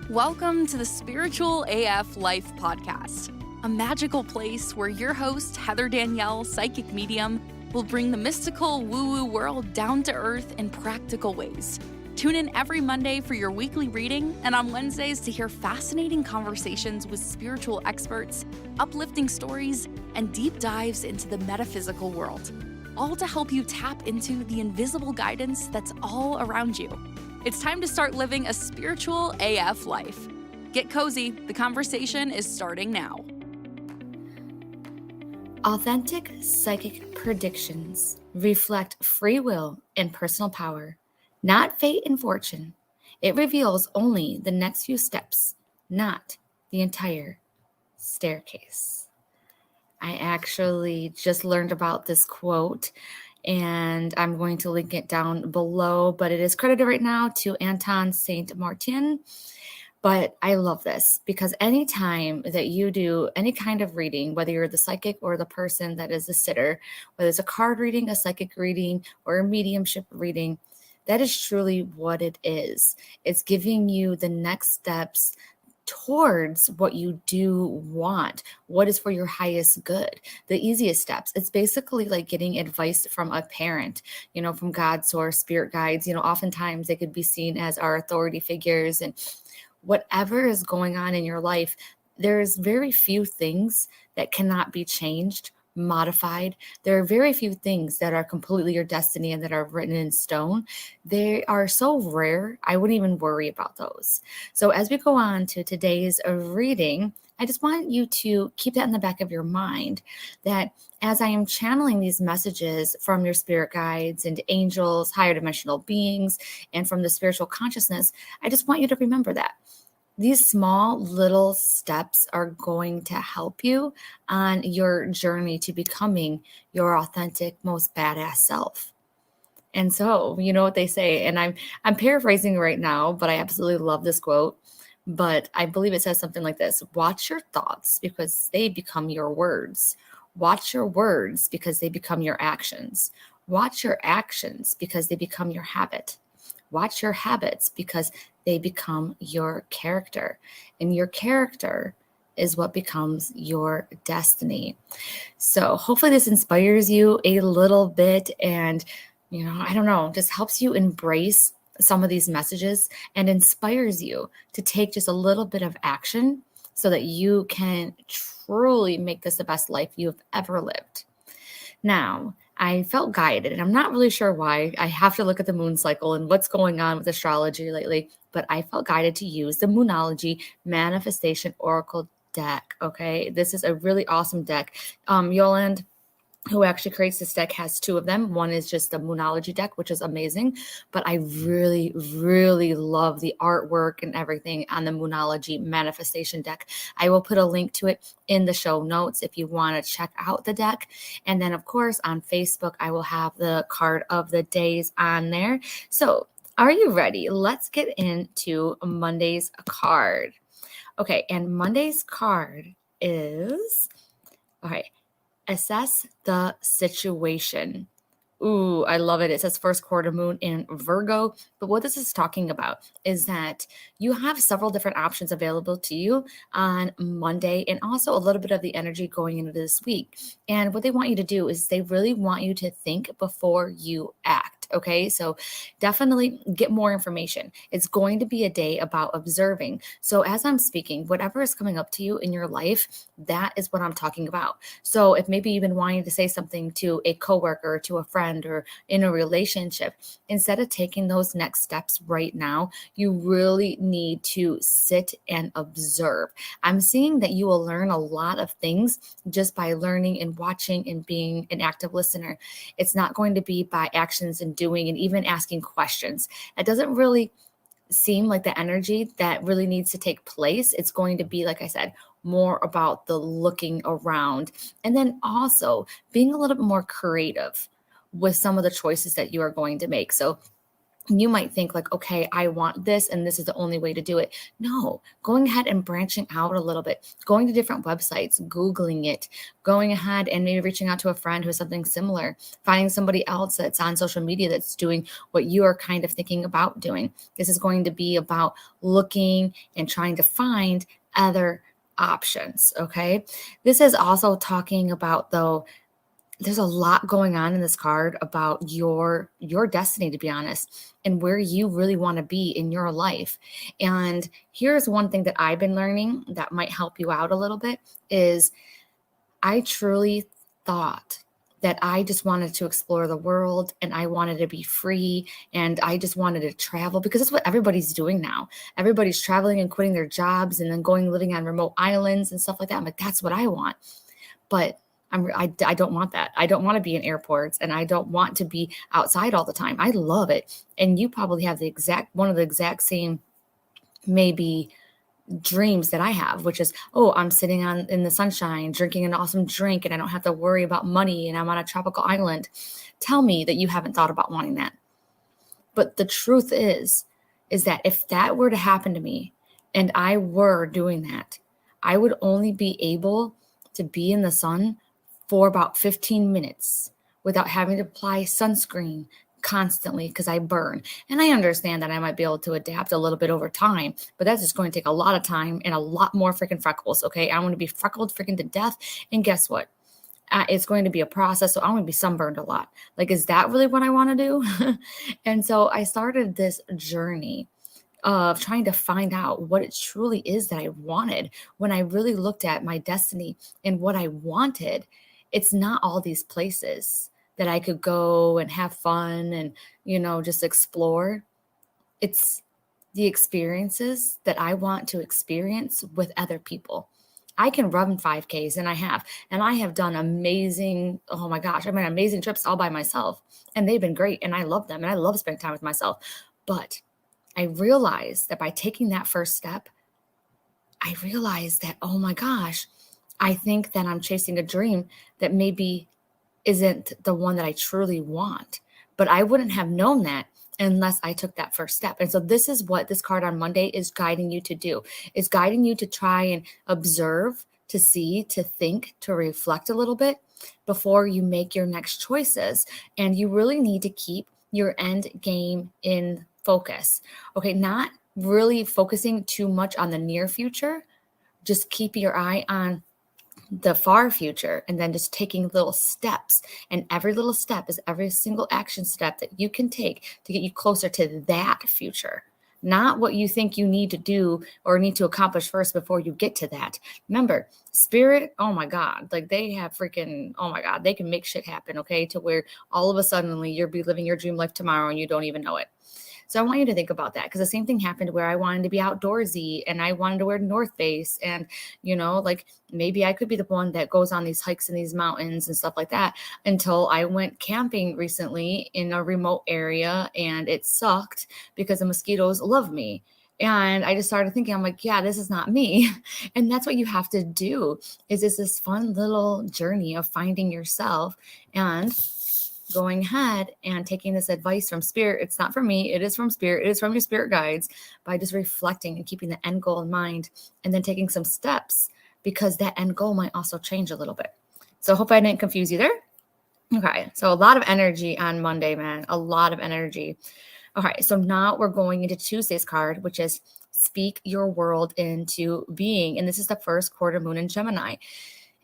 Welcome to the Spiritual AF Life podcast, a magical place where your host, Heather Danielle, psychic medium, will bring the mystical woo-woo world down to earth in practical ways. Tune in every Monday for your weekly reading and on Wednesdays to hear fascinating conversations with spiritual experts, uplifting stories, and deep dives into the metaphysical world, all to help you tap into the invisible guidance that's all around you. It's time to start living a spiritual AF life. Get cozy, the conversation is starting now. Authentic psychic predictions reflect free will and personal power, not fate and fortune. It reveals only the next few steps, not the entire staircase. I actually just learned about this quote, and I'm going to link it down below, but it is credited right now to Anton Saint Martin. But I love this because anytime that you do any kind of reading, whether you're the psychic or the person that is the sitter, whether it's a card reading, a psychic reading, or a mediumship reading, that is truly what it is. It's giving you the next steps towards what you do want, what is for your highest good, the easiest steps. It's basically like getting advice from a parent, from God source, spirit guides. Oftentimes they could be seen as our authority figures, and whatever is going on in your life, there's very few things that cannot be changed, modified. There are very few things that are completely your destiny and that are written in stone. They are so rare, I wouldn't even worry about those. So as we go on to today's reading, I just want you to keep that in the back of your mind, that as I am channeling these messages from your spirit guides and angels, higher dimensional beings, and from the spiritual consciousness, I just want you to remember that these small little steps are going to help you on your journey to becoming your authentic, most badass self. And so, you know what they say, and I'm paraphrasing right now, but I absolutely love this quote. But I believe it says something like this: watch your thoughts because they become your words. Watch your words because they become your actions. Watch your actions because they become your habit. Watch your habits because they become your character. And your character is what becomes your destiny. So hopefully this inspires you a little bit and, I don't know, just helps you embrace some of these messages and inspires you to take just a little bit of action so that you can truly make this the best life you've ever lived. Now, I felt guided, and I'm not really sure why. I have to look at the moon cycle and what's going on with astrology lately, but I felt guided to use the Moonology Manifestation Oracle deck. Okay, this is a really awesome deck. Yolande, who actually creates this deck, has two of them. One is just the Moonology deck, which is amazing, but I really, really love the artwork and everything on the Moonology Manifestation deck. I will put a link to it in the show notes if you want to check out the deck. And then, of course, on Facebook, I will have the card of the days on there. So are you ready? Let's get into Monday's card. Okay, and Monday's card is, all right, assess the situation. Ooh, I love it. It says first quarter moon in Virgo. But what this is talking about is that you have several different options available to you on Monday and also a little bit of the energy going into this week. And what they want you to do is they really want you to think before you act. Okay, so definitely get more information. It's going to be a day about observing. So as I'm speaking, whatever is coming up to you in your life, that is what I'm talking about. So if maybe you've been wanting to say something to a coworker, to a friend, or in a relationship, instead of taking those next steps right now, you really need to sit and observe. I'm seeing that you will learn a lot of things just by learning and watching and being an active listener. It's not going to be by actions and doing and even asking questions. It doesn't really seem like the energy that really needs to take place. It's going to be, like I said, more about the looking around and then also being a little bit more creative with some of the choices that you are going to make. So you might think like, okay, I want this and this is the only way to do it. No, going ahead and branching out a little bit, going to different websites, Googling it, going ahead and maybe reaching out to a friend who has something similar, finding somebody else that's on social media that's doing what you are kind of thinking about doing. This is going to be about looking and trying to find other options. Okay. This is also talking about, though, there's a lot going on in this card about your destiny, to be honest, and where you really want to be in your life. And here's one thing that I've been learning that might help you out a little bit is I truly thought that I just wanted to explore the world and I wanted to be free and I just wanted to travel, because that's what everybody's doing now. Everybody's traveling and quitting their jobs and then going living on remote islands and stuff like that. I'm like, that's what I want. But I don't want that. I don't want to be in airports and I don't want to be outside all the time. I love it. And you probably have one of the exact same maybe dreams that I have, which is, oh, I'm sitting in the sunshine, drinking an awesome drink and I don't have to worry about money and I'm on a tropical island. Tell me that you haven't thought about wanting that. But the truth is that if that were to happen to me and I were doing that, I would only be able to be in the sun for about 15 minutes without having to apply sunscreen constantly because I burn. And I understand that I might be able to adapt a little bit over time, but that's just going to take a lot of time and a lot more freaking freckles. Okay. I'm going to be freckled freaking to death. And guess what? It's going to be a process. So I'm going to be sunburned a lot. Like, is that really what I want to do? And so I started this journey of trying to find out what it truly is that I wanted. When I really looked at my destiny and what I wanted, it's not all these places that I could go and have fun and, just explore. It's the experiences that I want to experience with other people. I can run 5Ks and I have done amazing, oh my gosh, amazing trips all by myself, and they've been great and I love them and I love spending time with myself. But I realized that by taking that first step, I realized that, oh my gosh, I think that I'm chasing a dream that maybe isn't the one that I truly want. But I wouldn't have known that unless I took that first step. And so this is what this card on Monday is guiding you to do. It's guiding you to try and observe, to see, to think, to reflect a little bit before you make your next choices. And you really need to keep your end game in focus. Okay, not really focusing too much on the near future. Just keep your eye on the far future and then just taking little steps. And every little step is every single action step that you can take to get you closer to that future. Not what you think you need to do or need to accomplish first before you get to that. Remember, spirit, oh my God, like they have freaking, oh my God, they can make shit happen, okay? To where all of a sudden you'll be living your dream life tomorrow and you don't even know it. So I want you to think about that, because the same thing happened where I wanted to be outdoorsy and I wanted to wear North Face and, like maybe I could be the one that goes on these hikes in these mountains and stuff like that, until I went camping recently in a remote area and it sucked because the mosquitoes love me. And I just started thinking, I'm like, yeah, this is not me. And that's what you have to do is this fun little journey of finding yourself and going ahead and taking this advice from spirit. It's not from me. It is from spirit. It is from your spirit guides, by just reflecting and keeping the end goal in mind and then taking some steps, because that end goal might also change a little bit. So I hope I didn't confuse you there. Okay. So a lot of energy on Monday, man, a lot of energy. Okay. So now we're going into Tuesday's card, which is speak your world into being. And this is the first quarter moon in Gemini.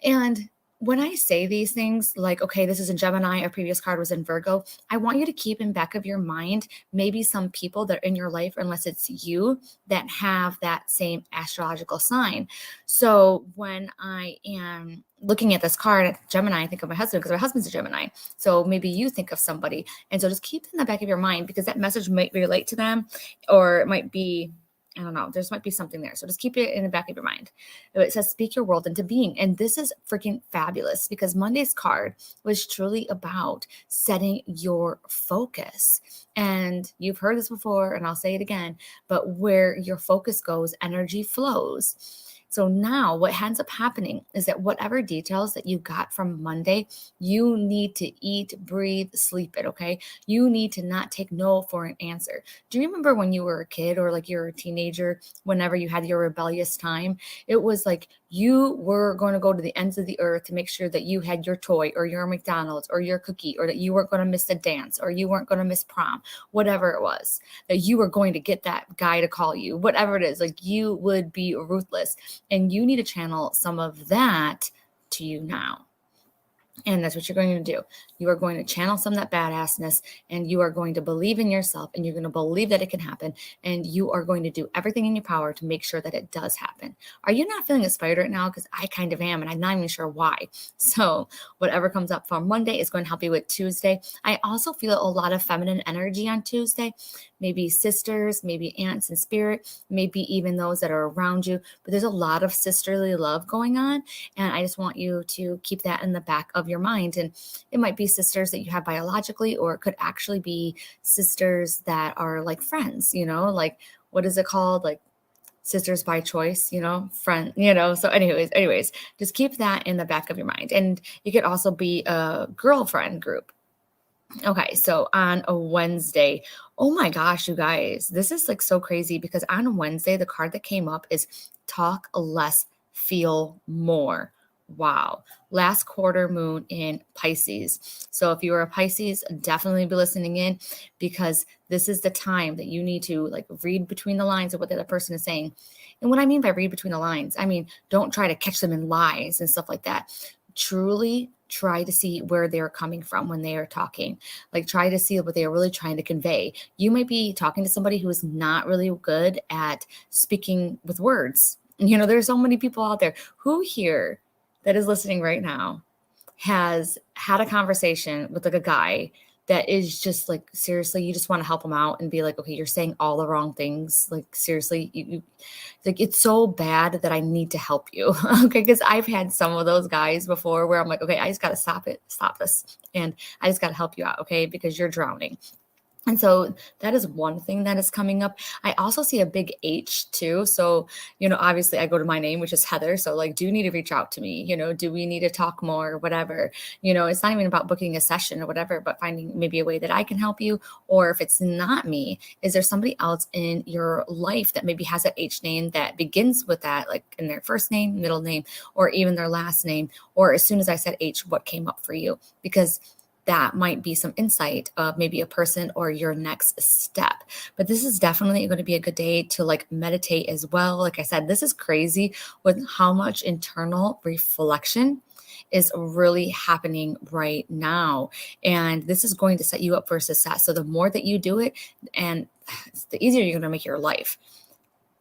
And when I say these things like, okay, this is in Gemini, a previous card was in Virgo, I want you to keep in back of your mind maybe some people that are in your life, unless it's you, that have that same astrological sign. So when I am looking at this card, Gemini, I think of my husband because my husband's a Gemini. So maybe you think of somebody. And so just keep it in the back of your mind, because that message might relate to them, or it might be, I don't know, there's might be something there. So just keep it in the back of your mind. It says, speak your world into being. And this is freaking fabulous, because Monday's card was truly about setting your focus. And you've heard this before, and I'll say it again, but where your focus goes, energy flows. So now what ends up happening is that whatever details that you got from Monday, you need to eat, breathe, sleep it, okay? You need to not take no for an answer. Do you remember when you were a kid or like you're a teenager, whenever you had your rebellious time? It was like you were going to go to the ends of the earth to make sure that you had your toy or your McDonald's or your cookie, or that you weren't going to miss the dance or you weren't going to miss prom, whatever it was, that you were going to get that guy to call you, whatever it is, like you would be ruthless. And you need to channel some of that to you now. And that's what you're going to do. You are going to channel some of that badassness, and you are going to believe in yourself, and you're going to believe that it can happen. And you are going to do everything in your power to make sure that it does happen. Are you not feeling inspired right now? Because I kind of am, and I'm not even sure why. So whatever comes up for Monday is going to help you with Tuesday. I also feel a lot of feminine energy on Tuesday. Maybe sisters, maybe aunts in spirit, maybe even those that are around you. But there's a lot of sisterly love going on. And I just want you to keep that in the back of your mind. And it might be sisters that you have biologically, or it could actually be sisters that are like friends, like, what is it called? Like sisters by choice, friend, So anyways, just keep that in the back of your mind. And it could also be a girlfriend group. Okay, so on a Wednesday, oh my gosh, you guys, this is like so crazy, because on Wednesday, the card that came up is talk less, feel more. Wow. Last quarter moon in Pisces. So if you are a Pisces, definitely be listening in, because this is the time that you need to like read between the lines of what the other person is saying. And what I mean by read between the lines, I mean, don't try to catch them in lies and stuff like that. Truly try to see where they're coming from when they are talking. Like, try to see what they are really trying to convey. You might be talking to somebody who is not really good at speaking with words. There's so many people out there. Who here that is listening right now has had a conversation with like a guy that is just like, seriously, you just want to help him out and be like, okay, you're saying all the wrong things. Like, seriously, you like, it's so bad that I need to help you. Okay. Cause I've had some of those guys before where I'm like, okay, I just got to stop this. And I just got to help you out. Okay. Because you're drowning. And so that is one thing that is coming up. I also see a big H too. So, obviously I go to my name, which is Heather. So like, do you need to reach out to me? Do we need to talk more or whatever? It's not even about booking a session or whatever, but finding maybe a way that I can help you. Or if it's not me, is there somebody else in your life that maybe has that H name that begins with that, like in their first name, middle name, or even their last name? Or as soon as I said H, what came up for you? Because that might be some insight of maybe a person or your next step. But this is definitely going to be a good day to like meditate as well. Like I said, this is crazy with how much internal reflection is really happening right now. And this is going to set you up for success. So the more that you do it, and the easier you're going to make your life.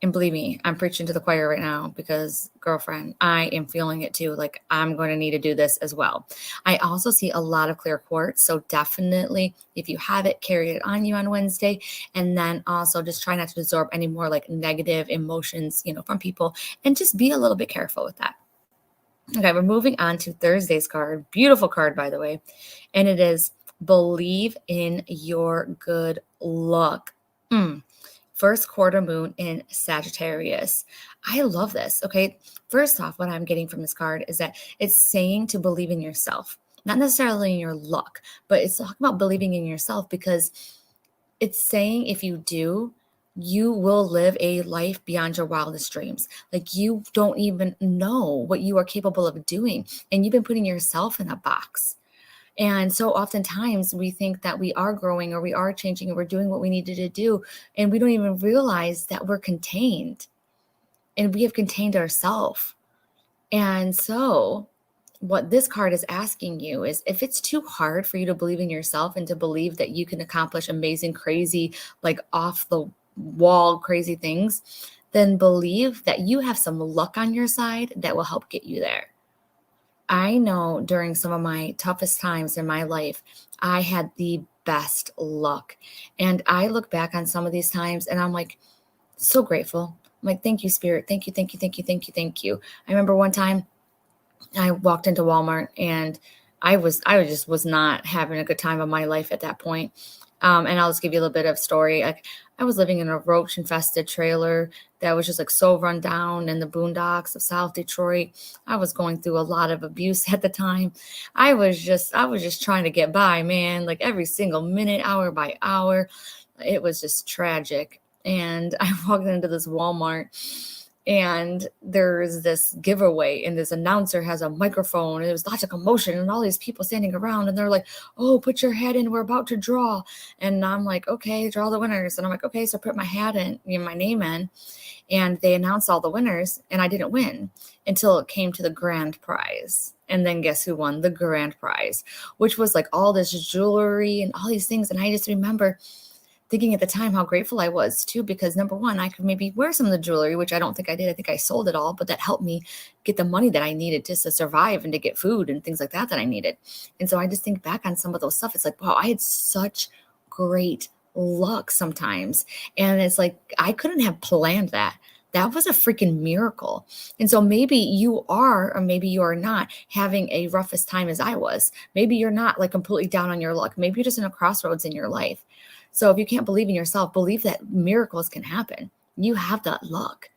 And believe me, I'm preaching to the choir right now, because girlfriend, I am feeling it too. Like, I'm going to need to do this as well. I also see a lot of clear quartz. So definitely, if you have it, carry it on you on Wednesday. And then also just try not to absorb any more like negative emotions, from people, and just be a little bit careful with that. Okay, we're moving on to Thursday's card. Beautiful card, by the way. And it is believe in your good luck. First quarter moon in Sagittarius. I love this. Okay. First off, what I'm getting from this card is that it's saying to believe in yourself, not necessarily in your luck, but it's talking about believing in yourself, because it's saying if you do, you will live a life beyond your wildest dreams. Like, you don't even know what you are capable of doing, and you've been putting yourself in a box. And so oftentimes we think that we are growing or we are changing and we're doing what we needed to do. And we don't even realize that we're contained, and we have contained ourselves. And so what this card is asking you is, if it's too hard for you to believe in yourself and to believe that you can accomplish amazing, crazy, like off the wall, crazy things, then believe that you have some luck on your side that will help get you there. I know during some of my toughest times in my life, I had the best luck. And I look back on some of these times and I'm like, so grateful. I'm like, thank you, Spirit. Thank you, thank you, thank you, thank you, thank you. I remember one time I walked into Walmart and I just was not having a good time of my life at that point. And I'll just give you a little bit of story. Like, I was living in a roach infested trailer that was just like so run down in the boondocks of South Detroit. I was going through a lot of abuse at the time. I was just trying to get by, man. Like every single minute, hour by hour, it was just tragic. And I walked into this Walmart, and there's this giveaway, and this announcer has a microphone, and there was lots of commotion and all these people standing around, and they're like, "Oh, put your hat in, we're about to draw." And I'm like, "Okay, draw the winners." And I'm like, "Okay." So I put my hat in, my name in, and they announced all the winners, and I didn't win until it came to the grand prize. And then guess who won the grand prize, which was like all this jewelry and all these things. And I just remember thinking at the time how grateful I was too, because number one, I could maybe wear some of the jewelry, which I don't think I did. I think I sold it all, but that helped me get the money that I needed just to survive and to get food and things like that I needed. And so I just think back on some of those stuff. It's like, wow, I had such great luck sometimes. And it's like, I couldn't have planned that. That was a freaking miracle. And so maybe you are, or maybe you are not having a roughest time as I was. Maybe you're not like completely down on your luck. Maybe you're just in a crossroads in your life. So if you can't believe in yourself, believe that miracles can happen. You have that luck.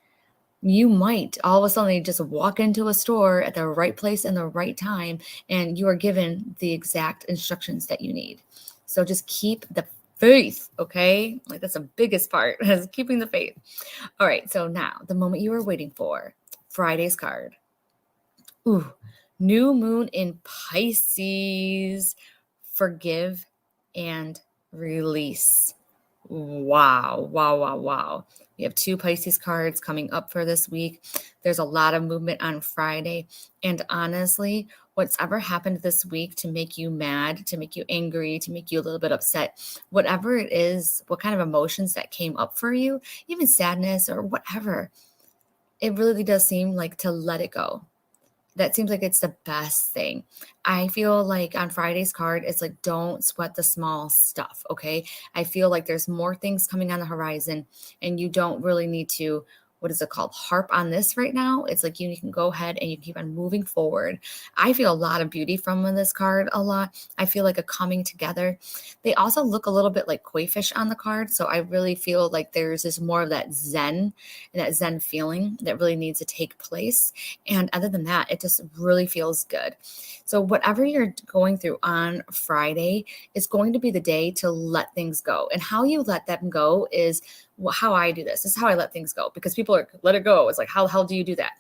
You might all of a sudden just walk into a store at the right place and the right time, and you are given the exact instructions that you need. So just keep the faith, okay? Like that's the biggest part, is keeping the faith. All right, so now the moment you were waiting for, Friday's card. Ooh, new moon in Pisces. Forgive and release. Wow. We have 2 Pisces cards coming up for this week. There's a lot of movement on Friday. And honestly, what's ever happened this week to make you mad, to make you angry, to make you a little bit upset, whatever it is, what kind of emotions that came up for you, even sadness or whatever, it really does seem like to let it go. That seems like it's the best thing. I feel like on Friday's card, it's like, don't sweat the small stuff, okay? I feel like there's more things coming on the horizon, and you don't really need to, what is it called, harp on this right now. It's like you can go ahead and you keep on moving forward. I feel a lot of beauty from this card, a lot. I feel like a coming together. They also look a little bit like koi fish on the card, so I really feel like there's this more of that zen and that zen feeling that really needs to take place. And other than that, it just really feels good. So whatever you're going through on Friday is going to be the day to let things go. And how you let them go is how I do this. This is how I let things go, because people are, let it go. It's like, how the hell do you do that?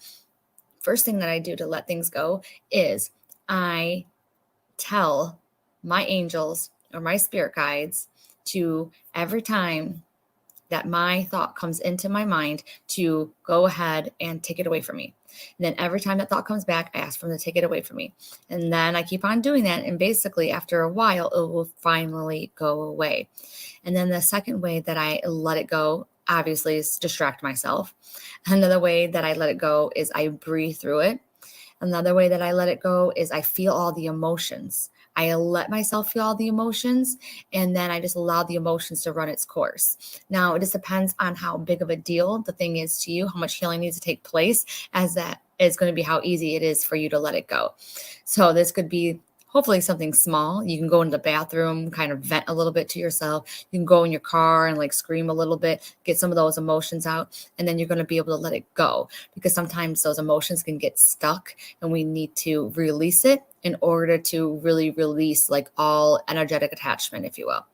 First thing that I do to let things go is I tell my angels or my spirit guides to, every time that my thought comes into my mind, to go ahead and take it away from me. And then every time that thought comes back, I ask for them to take it away from me. And then I keep on doing that. And basically after a while, it will finally go away. And then the second way that I let it go, obviously, is distract myself. Another way that I let it go is I breathe through it. Another way that I let it go is I feel all the emotions. I let myself feel all the emotions, and then I just allow the emotions to run its course. Now, it just depends on how big of a deal the thing is to you, how much healing needs to take place, as that is going to be how easy it is for you to let it go. So this could be hopefully something small. You can go into the bathroom, kind of vent a little bit to yourself. You can go in your car and like scream a little bit, get some of those emotions out, and then you're going to be able to let it go, because sometimes those emotions can get stuck and we need to release it in order to really release like all energetic attachment, if you will.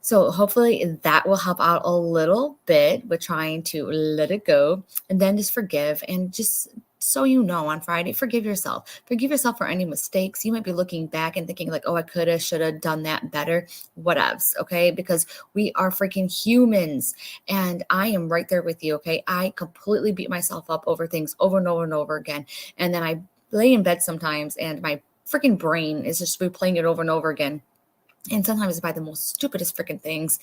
So hopefully that will help out a little bit with trying to let it go, and then just forgive. And just so you know, on Friday, forgive yourself. Forgive yourself for any mistakes. You might be looking back and thinking like, oh, I could have, should have done that better. Whatevs, okay? Because we are freaking humans, and I am right there with you, okay? I completely beat myself up over things over and over and over again. And then I lay in bed sometimes, and my freaking brain is just replaying it over and over again. And sometimes by the most stupidest freaking things.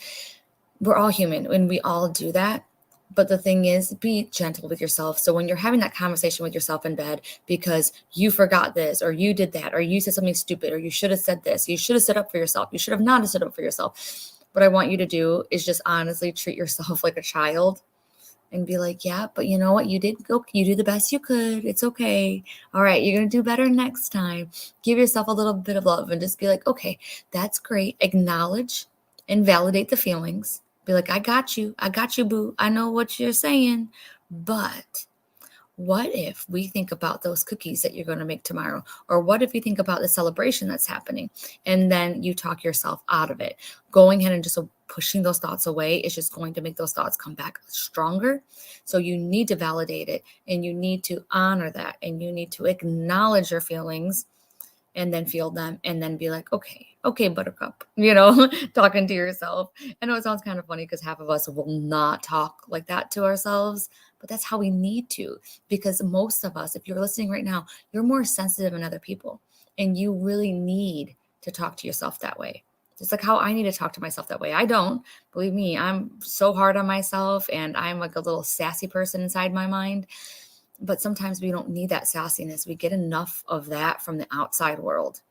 We're all human and we all do that. But the thing is, be gentle with yourself. So when you're having that conversation with yourself in bed because you forgot this, or you did that, or you said something stupid, or you should have said this, you should have stood up for yourself, you should have not stood up for yourself. What I want you to do is just honestly treat yourself like a child and be like, yeah, but you know what? You did the best you could. It's okay. All right. You're going to do better next time. Give yourself a little bit of love and just be like, okay, that's great. Acknowledge and validate the feelings. Be like, I got you, boo. I know what you're saying. But what if we think about those cookies that you're going to make tomorrow? Or what if you think about the celebration that's happening and then you talk yourself out of it? Going ahead and just pushing those thoughts away is just going to make those thoughts come back stronger. So you need to validate it, and you need to honor that, and you need to acknowledge your feelings and then feel them, and then be like, okay, buttercup, talking to yourself. I know it sounds kind of funny because half of us will not talk like that to ourselves, but that's how we need to, because most of us, if you're listening right now, you're more sensitive than other people, and you really need to talk to yourself that way. Just like how I need to talk to myself that way. I don't, believe me, I'm so hard on myself, and I'm like a little sassy person inside my mind. But sometimes we don't need that sassiness. We get enough of that from the outside world.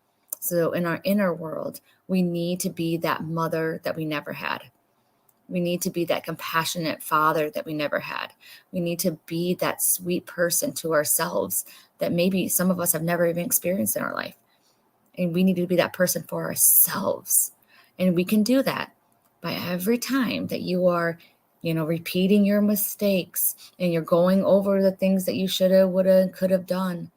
So in our inner world, we need to be that mother that we never had. We need to be that compassionate father that we never had. We need to be that sweet person to ourselves that maybe some of us have never even experienced in our life. And we need to be that person for ourselves. And we can do that by every time that you are repeating your mistakes and you're going over the things that you should have, would have, could have done.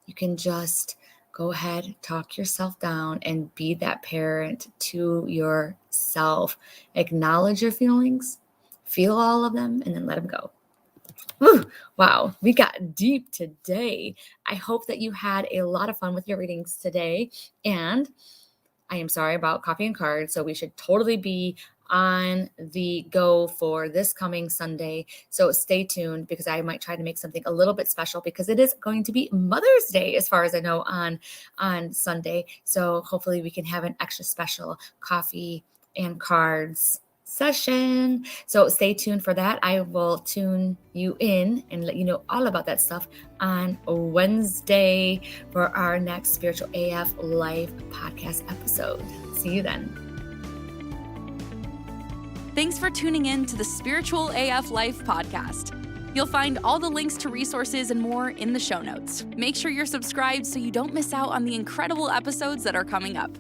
You can just go ahead, talk yourself down, and be that parent to yourself. Acknowledge your feelings, feel all of them, and then let them go. Whew, wow, we got deep today. I hope that you had a lot of fun with your readings today. And I am sorry about coffee and cards. So we should totally be on the go for this coming Sunday. So stay tuned, because I might try to make something a little bit special, because it is going to be Mother's Day, as far as I know, on Sunday. So hopefully we can have an extra special coffee and cards session. So stay tuned for that. I will tune you in and let you know all about that stuff on Wednesday for our next Spiritual AF Life podcast episode. See you then. Thanks for tuning in to the Spiritual AF Life podcast. You'll find all the links to resources and more in the show notes. Make sure you're subscribed so you don't miss out on the incredible episodes that are coming up.